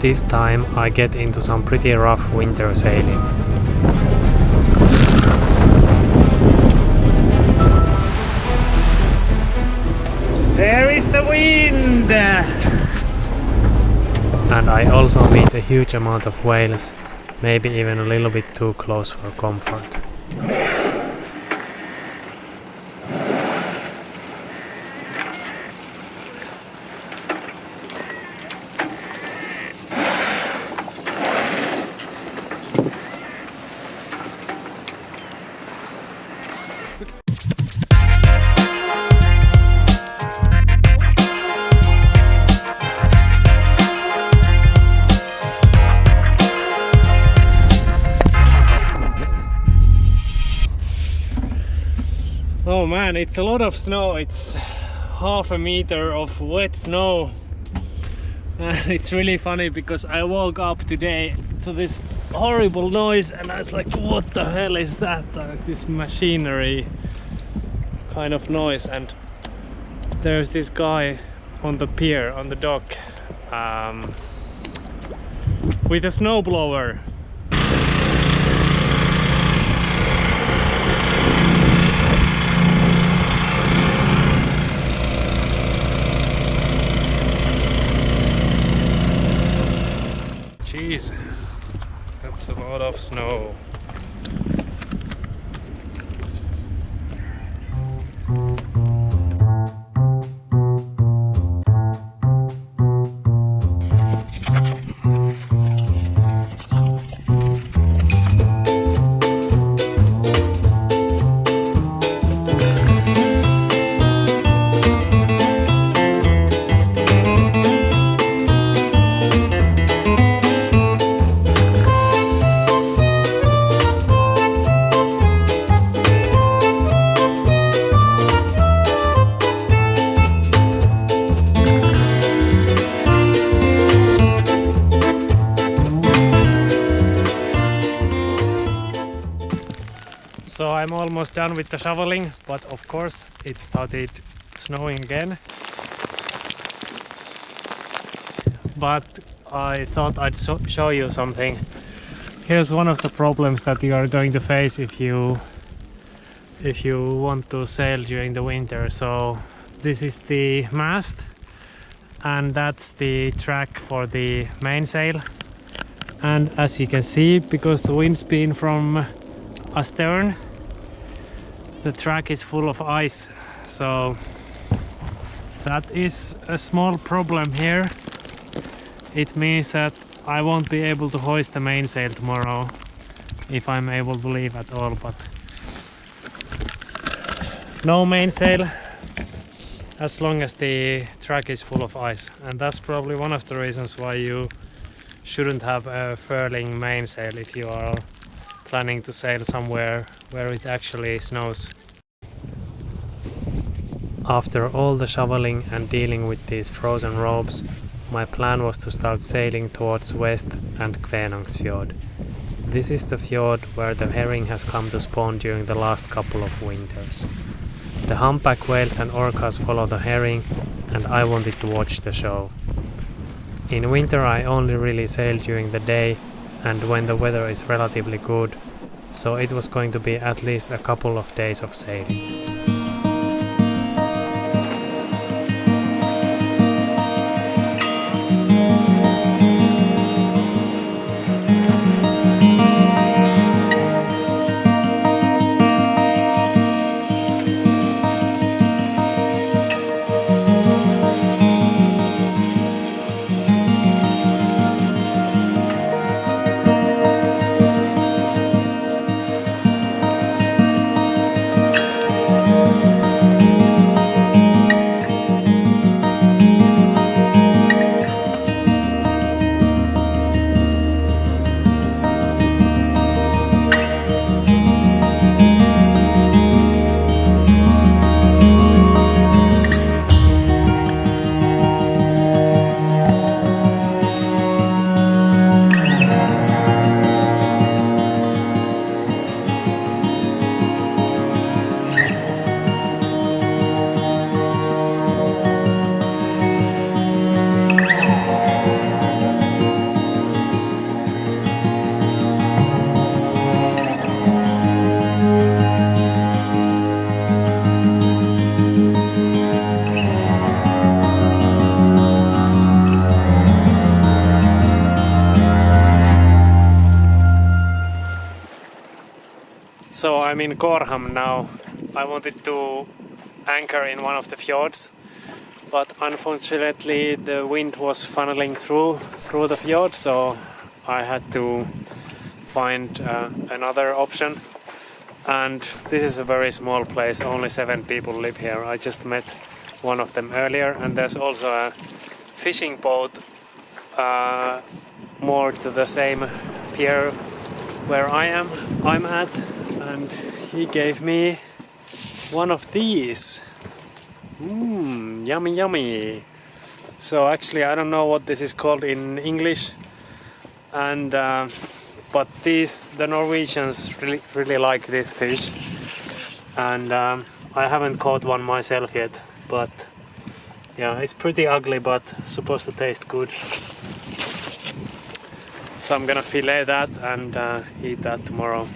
This time I get into some pretty rough winter sailing. There is the wind! And I also meet a huge amount of whales, maybe even a little bit too close for comfort. Oh man, it's a lot of snow. It's half a meter of wet snow. It's really funny because I woke up today to this horrible noise and I was like, what the hell is that? This machinery kind of noise. And there's this guy on the pier, on the dock, with a snowblower. Jeez, that's a lot of snow. So I'm almost done with the shoveling, but of course it started snowing again. But I thought I'd show you something. Here's one of the problems that you are going to face if you want to sail during the winter. So this is the mast and that's the track for the mainsail. And as you can see, because the wind's been from astern, the track is full of ice, so that is a small problem here. It means that I won't be able to hoist the mainsail tomorrow if I'm able to leave at all, but no mainsail as long as the track is full of ice. And that's probably one of the reasons why you shouldn't have a furling mainsail if you are planning to sail somewhere where it actually snows. After all the shoveling and dealing with these frozen ropes, my plan was to start sailing towards west and Kvænangsfjord. This is the fjord where the herring has come to spawn during the last couple of winters. The humpback whales and orcas follow the herring, and I wanted to watch the show. In winter I only really sail during the day and when the weather is relatively good, so it was going to be at least a couple of days of sailing. So I'm in Korham now. I wanted to anchor in one of the fjords, but unfortunately the wind was funneling through the fjord, so I had to find another option. And this is a very small place, only 7 people live here. I just met one of them earlier, and there's also a fishing boat moored to the same pier where I'm at, and he gave me one of these. Yummy yummy. So actually I don't know what this is called in English, and but the Norwegians really like this fish, and I haven't caught one myself yet, but yeah, it's pretty ugly but supposed to taste good. So I'm gonna fillet that and eat that tomorrow.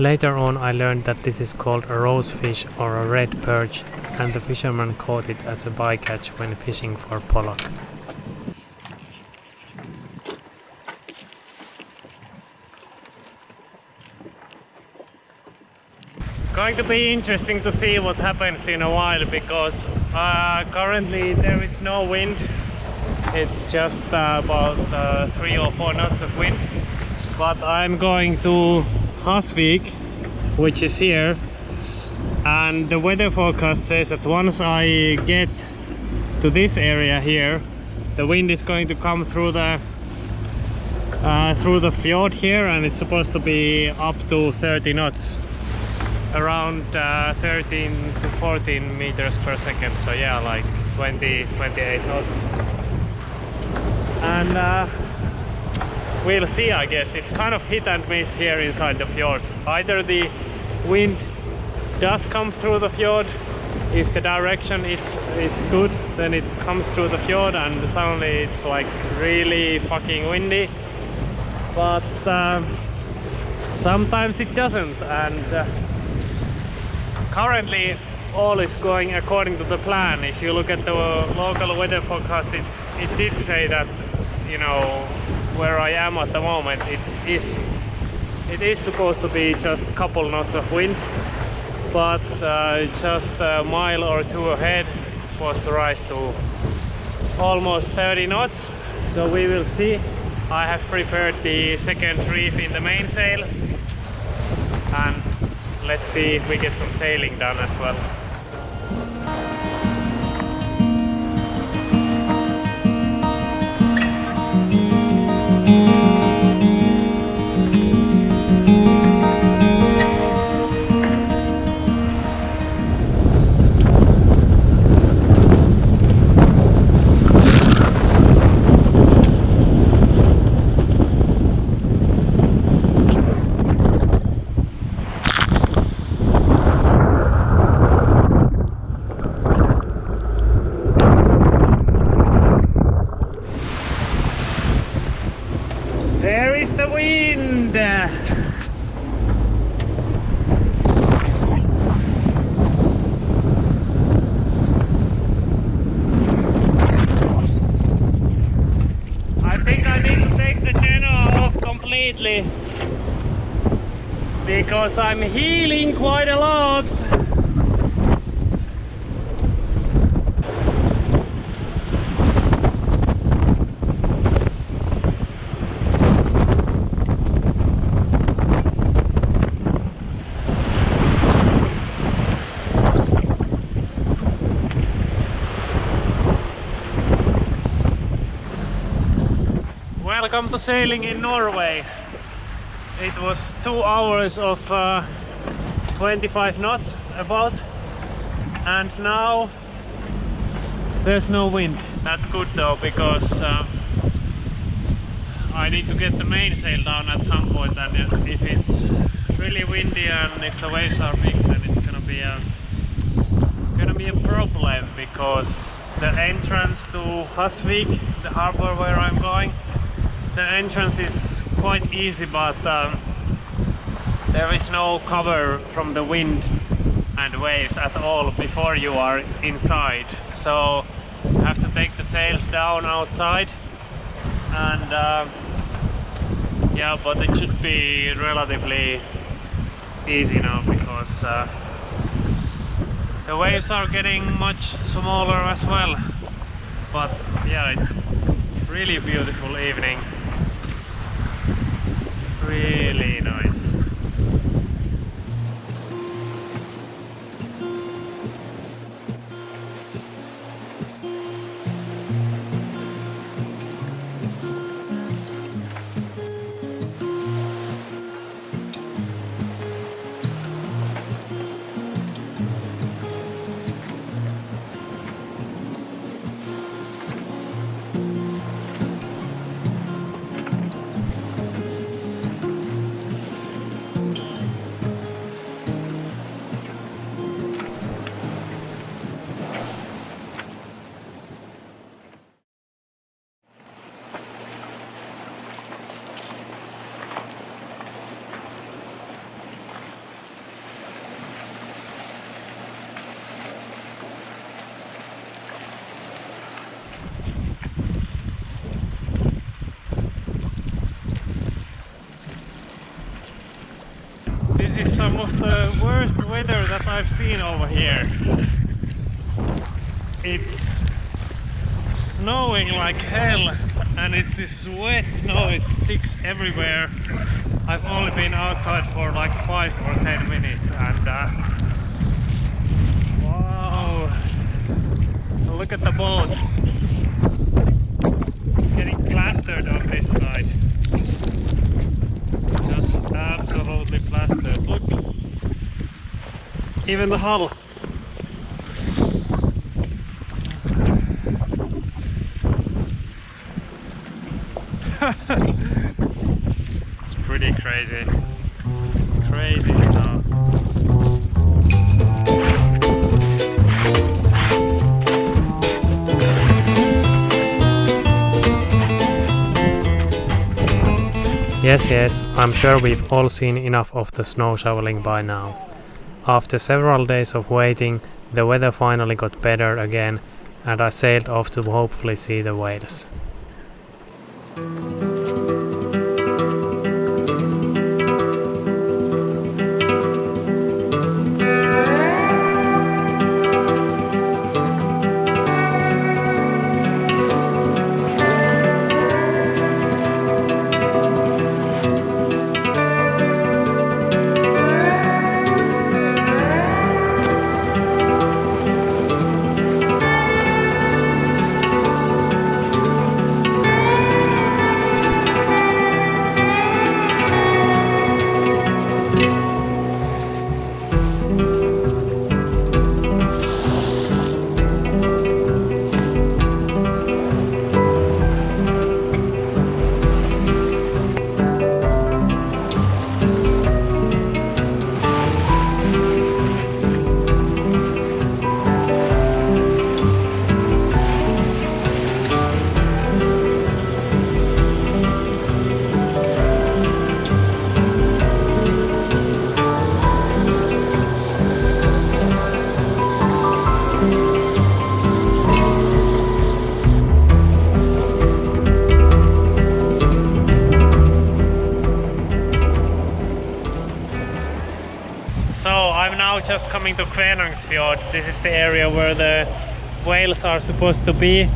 Later on I learned that this is called a rosefish or a red perch, and the fisherman caught it as a bycatch when fishing for pollock. Going to be interesting to see what happens in a while, because currently there is no wind. It's just about 3 or 4 knots of wind, but I'm going to Hasvik, which is here, and the weather forecast says that once I get to this area here, the wind is going to come through the fjord here, and it's supposed to be up to 30 knots, around 13 to 14 meters per second. So yeah, like 28 knots. And we'll see, I guess. It's kind of hit and miss here inside the fjords. Either the wind does come through the fjord, if the direction is good, then it comes through the fjord and suddenly it's like really fucking windy. But sometimes it doesn't, and currently all is going according to the plan. If you look at the local weather forecast, it did say that, you know, where I am at the moment, it is supposed to be just a couple knots of wind, but just a mile or 2 ahead it's supposed to rise to almost 30 knots. So we will see. I have prepared the second reef in the mainsail, and let's see if we get some sailing done as well. There is the wind! I think I need to take the genoa off completely, because I'm heeling quite a lot. Welcome to sailing in Norway. It was 2 hours of 25 knots about, and now there's no wind. That's good though, because I need to get the mainsail down at some point, and if it's really windy and if the waves are big, then it's gonna be a problem, because the entrance to Hasvik, the harbor where I'm going, the entrance is quite easy, but there is no cover from the wind and waves at all before you are inside. So you have to take the sails down outside, and yeah, but it should be relatively easy now because the waves are getting much smaller as well. But yeah, it's really beautiful evening. Really nice. This is some of the worst weather that I've seen over here. It's snowing like hell and it's this wet snow, it sticks everywhere. I've only been outside for like 5 or 10 minutes and wow, look at the boat. It's getting plastered on this side. Just absolutely plastered. Look, even the hull. It's pretty crazy. Crazy stuff. Yes, I'm sure we've all seen enough of the snow shoveling by now. After several days of waiting, the weather finally got better again, and I sailed off to hopefully see the whales. Just coming to Fjords. This is the area where the whales are supposed to be.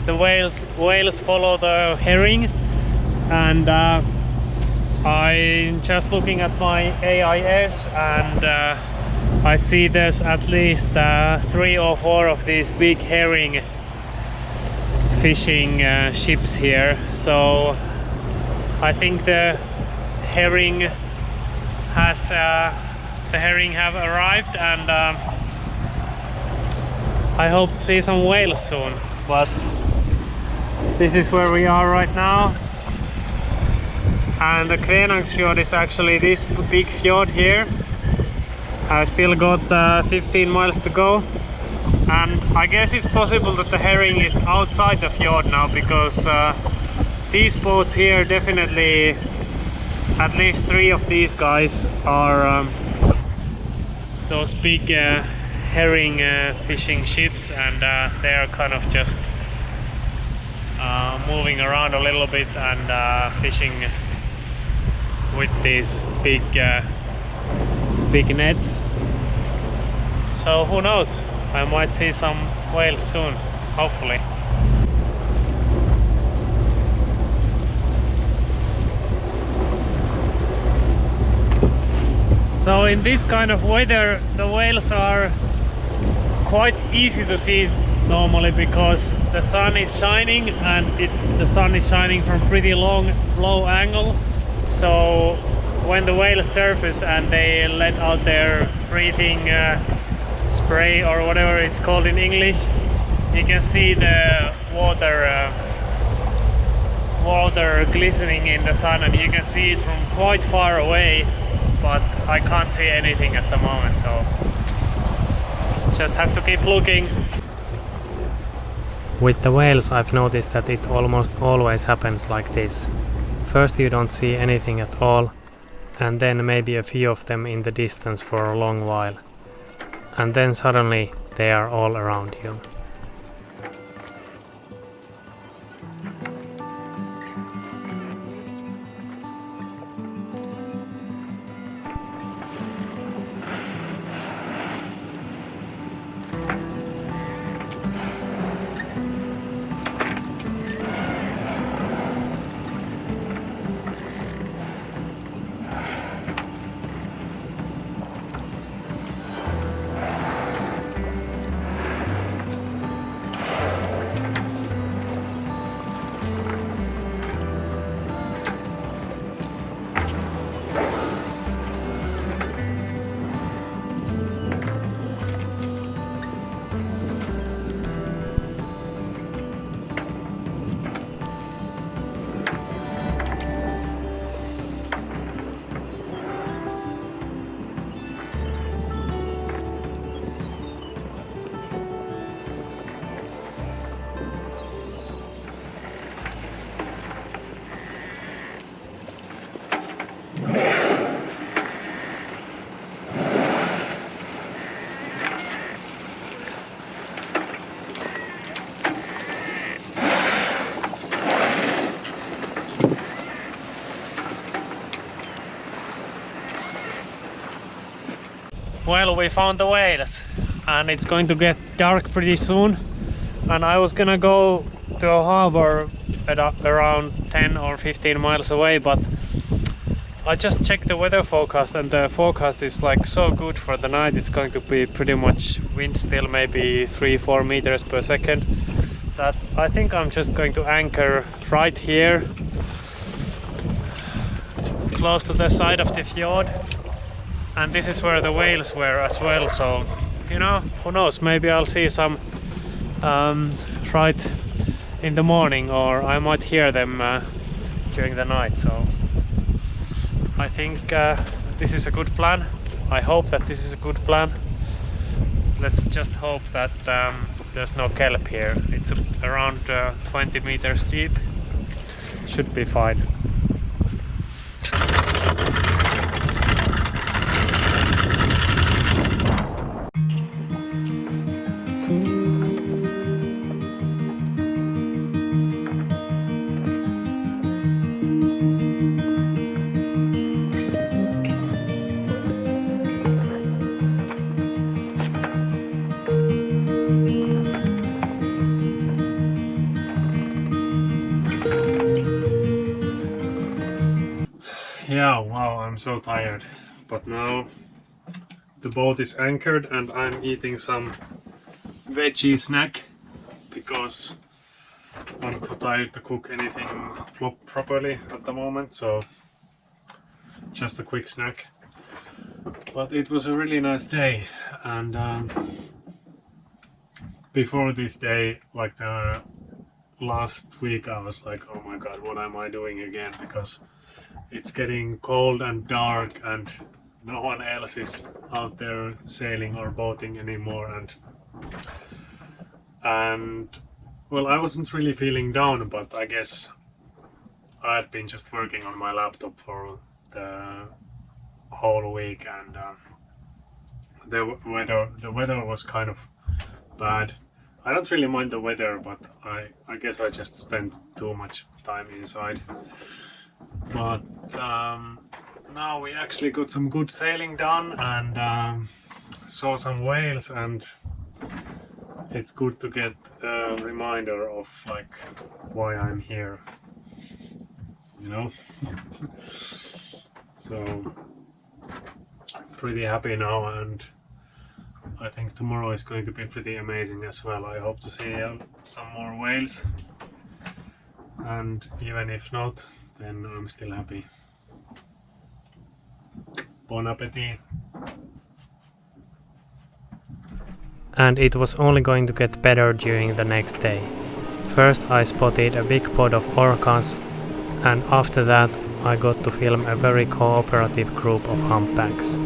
The whales follow the herring, and I'm just looking at my AIS and I see there's at least 3 or 4 of these big herring fishing ships here. So I think the herring have arrived, and I hope to see some whales soon. But this is where we are right now, and the Fjord is actually this big fjord here. I still got 15 miles to go, and I guess it's possible that the herring is outside the fjord now, because these boats here, definitely at least 3 of these guys are those big herring fishing ships, and they are kind of just moving around a little bit and fishing with these big big nets. So who knows, I might see some whales soon, hopefully. So in this kind of weather the whales are quite easy to see normally, because the sun is shining, and the sun is shining from pretty low angle. So when the whales surface and they let out their breathing spray, or whatever it's called in English, you can see the water glistening in the sun, and you can see it from quite far away, but I can't see anything at the moment, so just have to keep looking. With the whales, I've noticed that it almost always happens like this. First you don't see anything at all, and then maybe a few of them in the distance for a long while. And then suddenly they are all around you. Well, we found the whales, and it's going to get dark pretty soon, and I was gonna go to a harbor at around 10 or 15 miles away, but I just checked the weather forecast, and the forecast is like so good for the night. It's going to be pretty much wind still, maybe 3-4 meters per second, that I think I'm just going to anchor right here close to the side of the fjord. And this is where the whales were as well, so, you know, who knows, maybe I'll see some right in the morning, or I might hear them during the night. So I think this is a good plan. I hope that this is a good plan. Let's just hope that there's no kelp here. It's around 20 meters deep. Should be fine. Yeah, wow, I'm so tired. But now the boat is anchored and I'm eating some veggie snack because I'm too tired to cook anything properly at the moment, so just a quick snack. But it was a really nice day, and before this day, like the last week, I was like, oh my god, what am I doing again? Because it's getting cold and dark and no one else is out there sailing or boating anymore, and well, I wasn't really feeling down, but I guess I had been just working on my laptop for the whole week, and the weather was kind of bad. I don't really mind the weather, but I guess I just spent too much time inside. But now we actually got some good sailing done and saw some whales, and it's good to get a reminder of like why I'm here, you know. So pretty happy now, and I think tomorrow is going to be pretty amazing as well. I hope to see some more whales, and even if not, then I'm still happy. Bon appetit! And it was only going to get better during the next day. First I spotted a big pod of orcas, and after that I got to film a very cooperative group of humpbacks.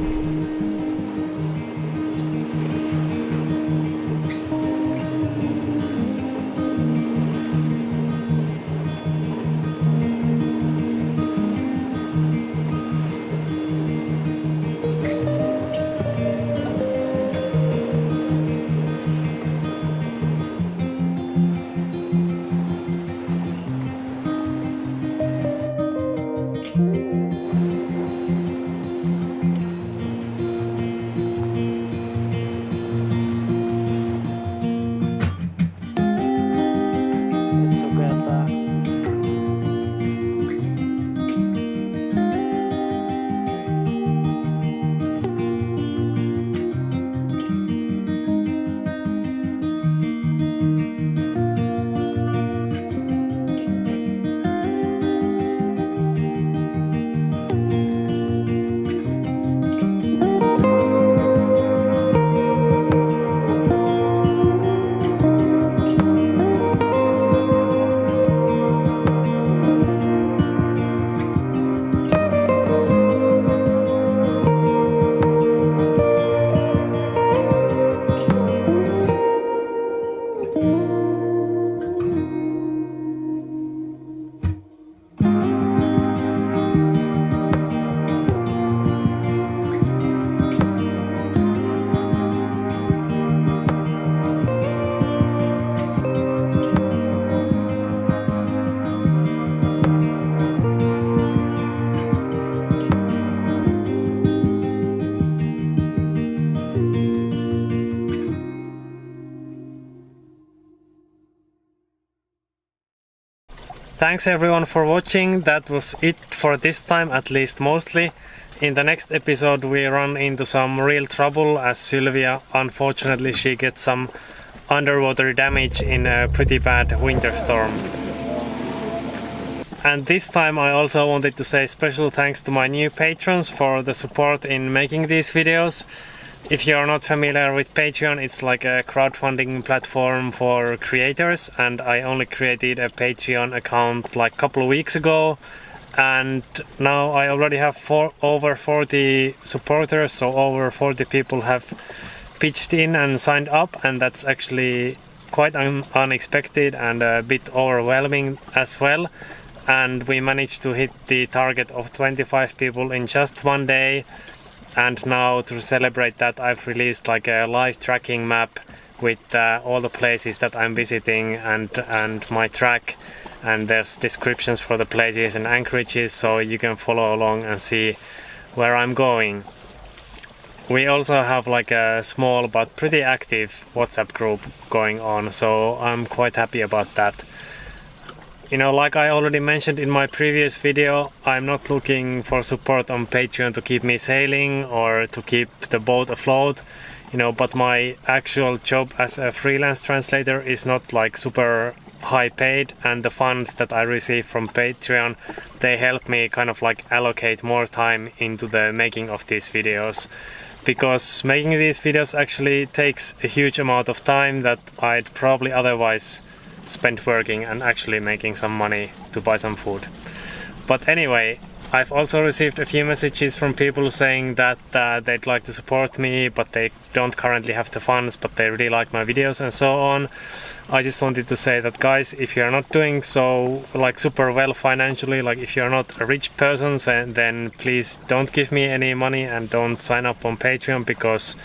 Thanks everyone for watching. That was it for this time, at least mostly. In the next episode we run into some real trouble as Sylvia, unfortunately, she gets some underwater damage in a pretty bad winter storm. And this time I also wanted to say special thanks to my new patrons for the support in making these videos. If you are not familiar with Patreon, it's like a crowdfunding platform for creators, and I only created a Patreon account like a couple of weeks ago, and now I already have over 40 supporters, so over 40 people have pitched in and signed up, and that's actually quite unexpected and a bit overwhelming as well. And we managed to hit the target of 25 people in just one day. And now to celebrate that, I've released like a live tracking map with all the places that I'm visiting and my track, and there's descriptions for the places and anchorages, so you can follow along and see where I'm going. We also have like a small but pretty active WhatsApp group going on, so I'm quite happy about that. You know, like I already mentioned in my previous video, I'm not looking for support on Patreon to keep me sailing or to keep the boat afloat, you know, but my actual job as a freelance translator is not like super high paid, and the funds that I receive from Patreon, they help me kind of like allocate more time into the making of these videos, because making these videos actually takes a huge amount of time that I'd probably otherwise spent working and actually making some money to buy some food. But anyway, I've also received a few messages from people saying that they'd like to support me, but they don't currently have the funds, but they really like my videos and so on. I just wanted to say that, guys, if you're not doing so like super well financially, like if you're not a rich person, then please don't give me any money and don't sign up on Patreon, because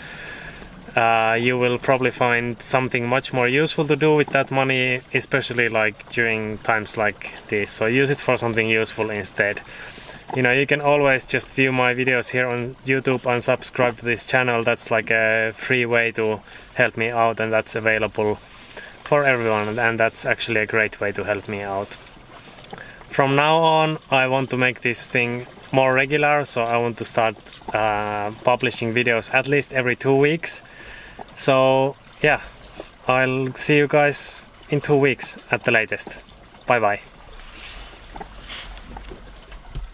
you will probably find something much more useful to do with that money, especially like during times like this. So use it for something useful instead. you know, you can always just view my videos here on YouTube and subscribe to this channel. That's like a free way to help me out, and that's available for everyone, and that's actually a great way to help me out. From now on, I want to make this thing more regular, so I want to start publishing videos at least every 2 weeks. So yeah, I'll see you guys in 2 weeks at the latest. Bye bye.